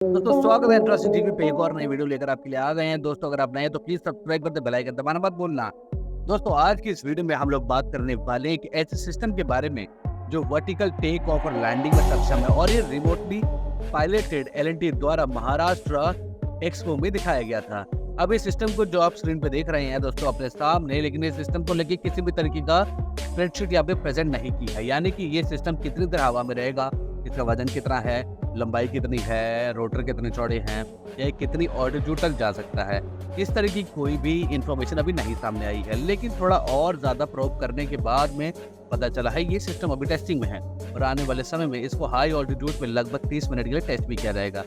दोस्तों स्वागत है इंटरेस्टिंग टीवी पे एक और नई वीडियो लेकर आपके लिए आ गए हैं। दोस्तों अगर आप नए हैं तो प्लीज सब्सक्राइब कर दे, बेल आइकन दबाना मत भूलना। दोस्तों आज की इस वीडियो में हम लोग बात करने वाले हैं एक ऐसे सिस्टम के बारे में जो वर्टिकल टेक ऑफ और लैंडिंग में सक्षम है और ये रिमोटली पायलटेड एलएनटी द्वारा महाराष्ट्र एक्सपो में दिखाया गया था। अब इस सिस्टम को जो आप स्क्रीन पे देख रहे हैं दोस्तों अपने सामने, लेकिन इस सिस्टम को लेके किसी भी तरीके का स्प्रेडशीट यहाँ पे प्रेजेंट नहीं की है, यानी कि ये सिस्टम कितनी देर हवा में रहेगा, इसका वजन कितना है, लंबाई कितनी है, रोटर कितने चौड़े हैं, या कितनी ऑल्टीट्यूड तक जा सकता है, इस तरह की कोई भी इंफॉर्मेशन अभी नहीं सामने आई है। लेकिन थोड़ा और ज़्यादा प्रोब करने के बाद में पता चला है ये सिस्टम अभी टेस्टिंग में है और आने वाले समय में इसको हाई ऑल्टीट्यूड पे लगभग 30 मिनट के लिए टेस्ट भी किया जाएगा।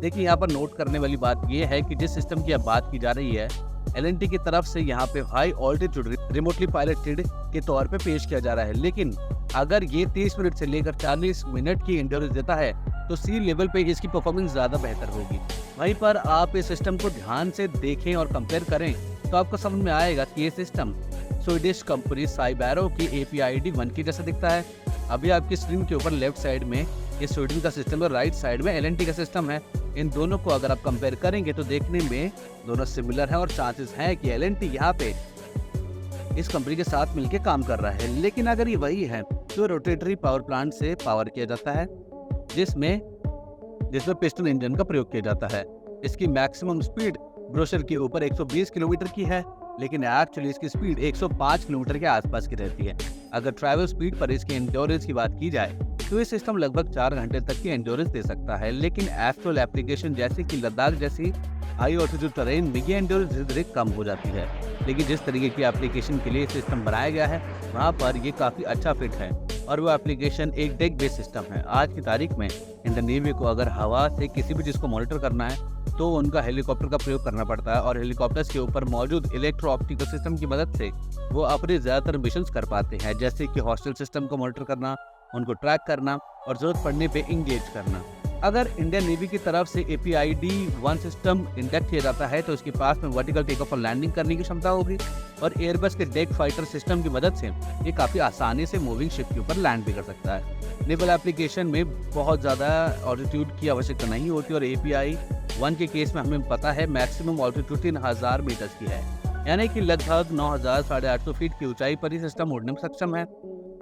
देखिए यहाँ पर नोट करने वाली बात यह है कि जिस सिस्टम की अब बात की जा रही है एलएनटी की तरफ से यहाँ पे हाई ऑल्टीट्यूड रिमोटली पायलटेड के तौर पे पेश किया जा रहा है, लेकिन अगर ये 30 मिनट से लेकर 40 मिनट की एंड्योरेंस देता है तो सी लेवल पे इसकी परफॉर्मेंस ज़्यादा बेहतर होगी। वहीं पर आप इस सिस्टम को ध्यान से देखें और कंपेयर करें तो आपको समझ में आएगा कि ये सिस्टम स्वीडिश कंपनी साइबेरो की APID 1 की जैसा दिखता है। अभी आपकी स्क्रीन के ऊपर लेफ्ट साइड में ये स्वीडन का सिस्टम और राइट साइड में एलएनटी का सिस्टम है। इन दोनों को अगर आप कंपेयर करेंगे तो देखने में दोनों सिमिलर है और चांसेस हैं कि एलएनटी यहाँ पे इस कंपनी के साथ मिलकर काम कर रहा है। लेकिन अगर ये वही है तो रोटेटरी पावर प्लांट से पावर किया जाता है जिसमें पिस्टन इंजन का प्रयोग किया जाता है। इसकी मैक्सिमम स्पीड ब्रोशर के ऊपर 120 किलोमीटर की है, लेकिन एक्चुअली इसकी स्पीड 105 किलोमीटर के आसपास की रहती है। अगर ट्रैवल स्पीड पर इसकी एंड्योरेंस की बात की जाए तो ये सिस्टम लगभग 4 घंटे तक की एंड्योरेंस दे सकता है, लेकिन एक्चुअल एप्लीकेशन जैसे कि लद्दाख जैसी हाई ऑल्टीट्यूड टेरेन में ये एंड्योरेंस धीरे धीरे कम हो जाती है। लेकिन जिस तरीके की एप्लीकेशन के लिए सिस्टम बनाया गया है वहाँ पर ये काफ़ी अच्छा फिट है और वो एप्लीकेशन एक डेक बेस्ड सिस्टम है। आज की तारीख में इंडियन नेवी को अगर हवा से किसी भी चीज़ को मॉनिटर करना है तो उनका हेलीकॉप्टर का प्रयोग करना पड़ता है और हेलीकॉप्टर्स के ऊपर मौजूद इलेक्ट्रो ऑप्टिकल सिस्टम की मदद से वो अपने ज़्यादातर मिशंस कर पाते हैं, जैसे कि हॉस्टल सिस्टम को मॉनिटर करना, उनको ट्रैक करना और ज़रूरत पड़ने पे इंगेज करना। अगर इंडियन नेवी की तरफ से APID 1 सिस्टम इंडक्ट किया जाता है तो इसके पास में वर्टिकल टेक ऑफ और लैंडिंग करने की क्षमता होगी और एयरबस के डेक फाइटर सिस्टम की मदद से ये काफ़ी आसानी से मूविंग शिप के ऊपर लैंड भी कर सकता है। नेवल एप्लीकेशन में बहुत ज़्यादा ऑल्टीट्यूड की आवश्यकता नहीं होती और API 1 के केस में हमें पता है मैक्सिमम ऑल्टीट्यूड 3000 मीटर्स की है, यानी कि लगभग 9800 फीट की ऊंचाई पर ही सिस्टम उड़ने में सक्षम है।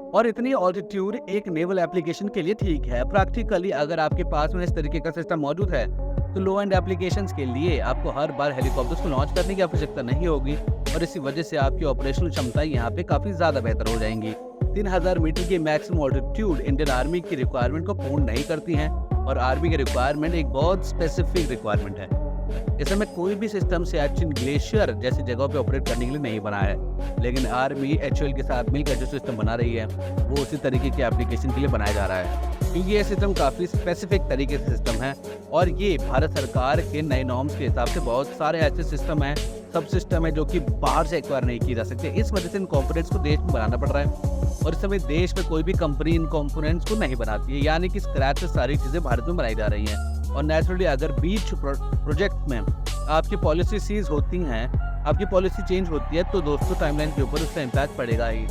और इतनी ऑल्टीट्यूड एक नेवल एप्लीकेशन के लिए ठीक है। प्रैक्टिकली अगर आपके पास में इस तरीके का सिस्टम मौजूद है तो लो एंड एप्लीकेशंस के लिए आपको हर बार हेलीकॉप्टर्स को लॉन्च करने की आवश्यकता नहीं होगी और इसी वजह से आपकी ऑपरेशनल क्षमता यहाँ पे काफ़ी ज़्यादा बेहतर हो जाएंगी। 3000 मीटर की मैक्सिमम ऑल्टीट्यूड इंडियन आर्मी की रिक्वायरमेंट को पूर्ण नहीं करती हैं और आर्मी की रिक्वायरमेंट एक बहुत स्पेसिफिक रिक्वायरमेंट है। इस समय कोई भी सिस्टम सियाचिन ग्लेशियर जैसी जगहों पे ऑपरेट करने के लिए नहीं बना है, लेकिन आर्मी HAL के साथ मिलकर जो सिस्टम बना रही है वो उसी तरीके के एप्लीकेशन के लिए बनाया जा रहा है, क्योंकि ये सिस्टम काफ़ी स्पेसिफिक तरीके से सिस्टम है और ये भारत सरकार के नए नॉर्म्स के हिसाब से बहुत सारे ऐसे सिस्टम हैं, सब सिस्टम है जो कि बाहर से एक्वायर नहीं किए जा सकते। इस वजह से इन कॉम्पोनेंट्स को देश में बनाना पड़ रहा है और इस समय देश में कोई भी कंपनी इन कॉम्पोनेंट्स को नहीं बनाती है, यानी कि स्क्रैच से सारी चीज़ें भारत में बनाई जा रही हैं। और नेचुरली अगर बीच प्रोजेक्ट में आपकी पॉलिसी सीज होती हैं, आपकी पॉलिसी चेंज होती है तो दोस्तों टाइमलाइन के ऊपर उसका इम्पैक्ट पड़ेगा ही।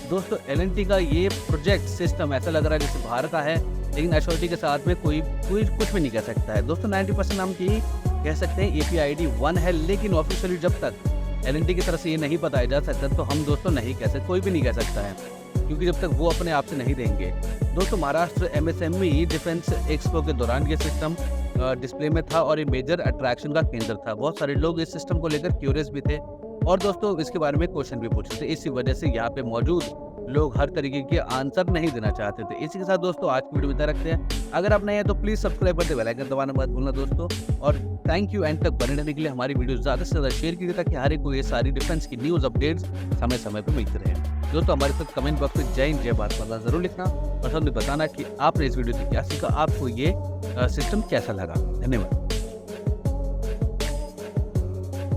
दोस्तों एलएनटी का ये प्रोजेक्ट सिस्टम ऐसा लग रहा है जैसे भारत का है, लेकिन एश्योरिटी के साथ में कोई कुछ भी नहीं कह सकता है। दोस्तों 90% हम की कह सकते हैं APID 1 है, लेकिन ऑफिशियली जब तक एलएनटी की तरफ से ये नहीं बताया जा सकता तो हम दोस्तों नहीं कह सकते, कोई भी नहीं कह सकता है, क्योंकि जब तक वो अपने आप से नहीं देंगे। दोस्तों महाराष्ट्र MSME डिफेंस एक्सपो के दौरान ये सिस्टम डिस्प्ले में था और ये मेजर अट्रैक्शन का केंद्र था। बहुत सारे लोग इस सिस्टम को लेकर क्यूरियस भी थे और दोस्तों इसके बारे में क्वेश्चन भी पूछे थे। इसी वजह से यहाँ पे मौजूद लोग हर तरीके के आंसर नहीं देना चाहते थे। इसी के साथ दोस्तों आज की वीडियो में इतना रखते हैं। अगर आप नए हैं तो प्लीज़ सब्सक्राइब करते बेल आइकन दबाना मत भूलना दोस्तों, और थैंक यू एंड तक बने रहने के लिए। हमारी वीडियो ज़्यादा से ज़्यादा शेयर कीजिए ताकि हर एक को ये सारी डिफेंस की न्यूज़ अपडेट्स समय समय पर मिलते रहे। दोस्तों हमारे साथ कमेंट बॉक्स में जय हिंद जय भारत वाला जरूर लिखना और हमें बताना कि आपने इस वीडियो से क्या सीखा, आपको ये सिस्टम कैसा लगा। धन्यवाद।